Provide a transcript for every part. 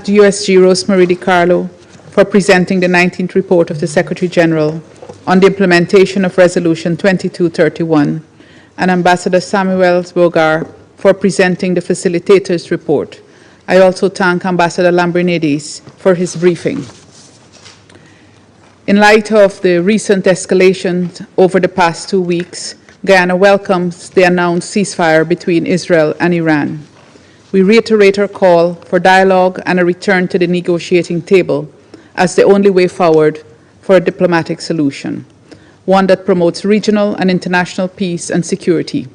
USG Rosemary DiCarlo for presenting the 19th report of the Secretary General on the implementation of Resolution 2231, and Ambassador Samuel Bogar for presenting the facilitator's report. I also thank Ambassador Lambrinidis for his briefing. In light of the recent escalation over the past 2 weeks, Guyana welcomes the announced ceasefire between Israel and Iran. We reiterate our call for dialogue and a return to the negotiating table as the only way forward for a diplomatic solution, one that promotes regional and international peace and security.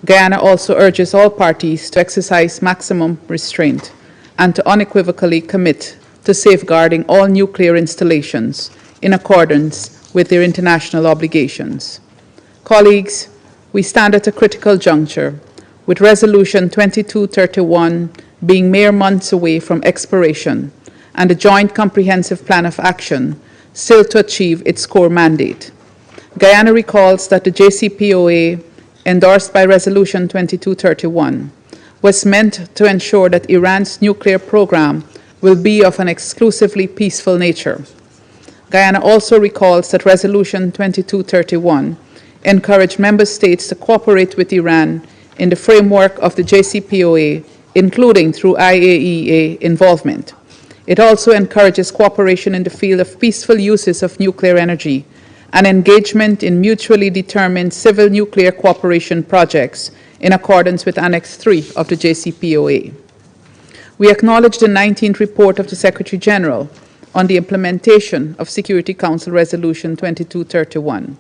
Guyana also urges all parties to exercise maximum restraint and to unequivocally commit to safeguarding all nuclear installations in accordance with their international obligations. Colleagues, we stand at a critical juncture, with Resolution 2231 being mere months away from expiration and a joint comprehensive plan of action still to achieve its core mandate. Guyana recalls that the JCPOA, endorsed by Resolution 2231, was meant to ensure that Iran's nuclear program will be of an exclusively peaceful nature. Guyana also recalls that Resolution 2231 encouraged member states to cooperate with Iran in the framework of the JCPOA, including through IAEA involvement. It also encourages cooperation in the field of peaceful uses of nuclear energy and engagement in mutually determined civil nuclear cooperation projects in accordance with Annex 3 of the JCPOA. We acknowledge the 19th report of the Secretary General on the implementation of Security Council Resolution 2231.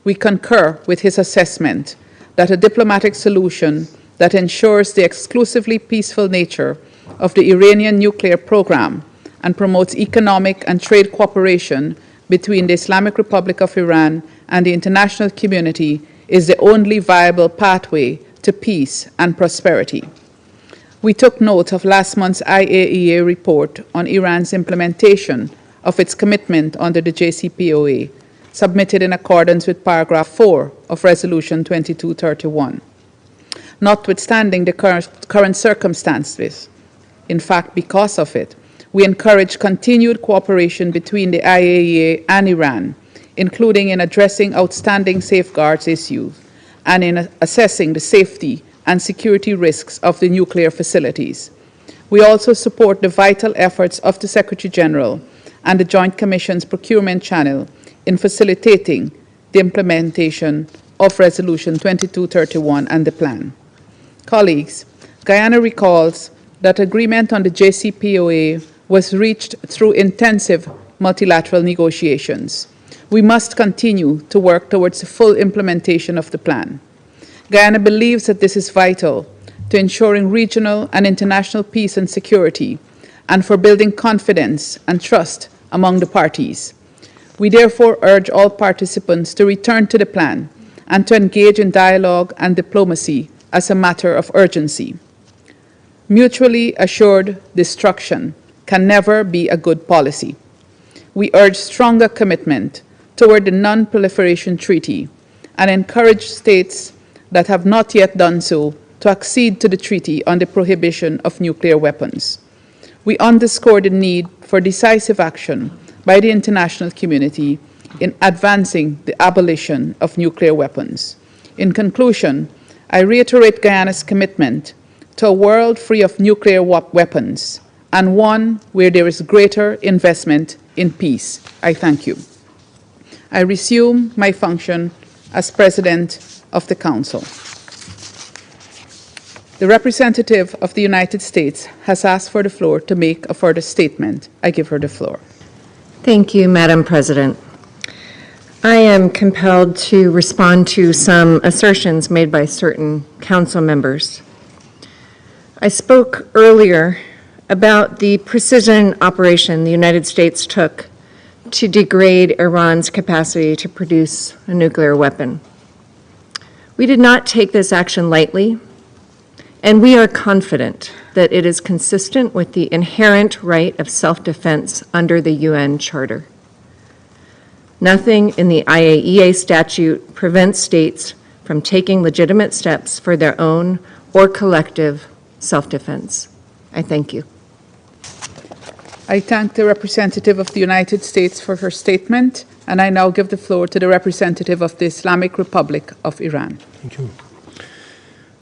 We concur with his assessment that a diplomatic solution that ensures the exclusively peaceful nature of the Iranian nuclear program and promotes economic and trade cooperation between the Islamic Republic of Iran and the international community is the only viable pathway to peace and prosperity. We took note of last month's IAEA report on Iran's implementation of its commitment under the JCPOA, submitted in accordance with paragraph 4 of Resolution 2231. Notwithstanding the current circumstances, in fact, because of it, we encourage continued cooperation between the IAEA and Iran, including in addressing outstanding safeguards issues and in assessing the safety and security risks of the nuclear facilities. We also support the vital efforts of the Secretary General and the Joint Commission's procurement channel in facilitating the implementation of Resolution 2231 and the plan. Colleagues, Guyana recalls that agreement on the JCPOA was reached through intensive multilateral negotiations. We must continue to work towards the full implementation of the plan. Guyana believes that this is vital to ensuring regional and international peace and security, and for building confidence and trust among the parties. We therefore urge all participants to return to the plan and to engage in dialogue and diplomacy as a matter of urgency. Mutually assured destruction can never be a good policy. We urge stronger commitment toward the Non-Proliferation Treaty and encourage states that have not yet done so to accede to the Treaty on the Prohibition of Nuclear Weapons. We underscore the need for decisive action by the international community in advancing the abolition of nuclear weapons. In conclusion, I reiterate Guyana's commitment to a world free of nuclear weapons and one where there is greater investment in peace. I thank you. I resume my function as President of the Council. The representative of the United States has asked for the floor to make a further statement. I give her the floor. Thank you, Madam President. I am compelled to respond to some assertions made by certain council members. I spoke earlier about the precision operation the United States took to degrade Iran's capacity to produce a nuclear weapon. We did not take this action lightly, and we are confident that it is consistent with the inherent right of self-defense under the UN Charter. Nothing in the IAEA statute prevents states from taking legitimate steps for their own or collective self-defense. I thank you. I thank the representative of the United States for her statement, and I now give the floor to the representative of the Islamic Republic of Iran. Thank you.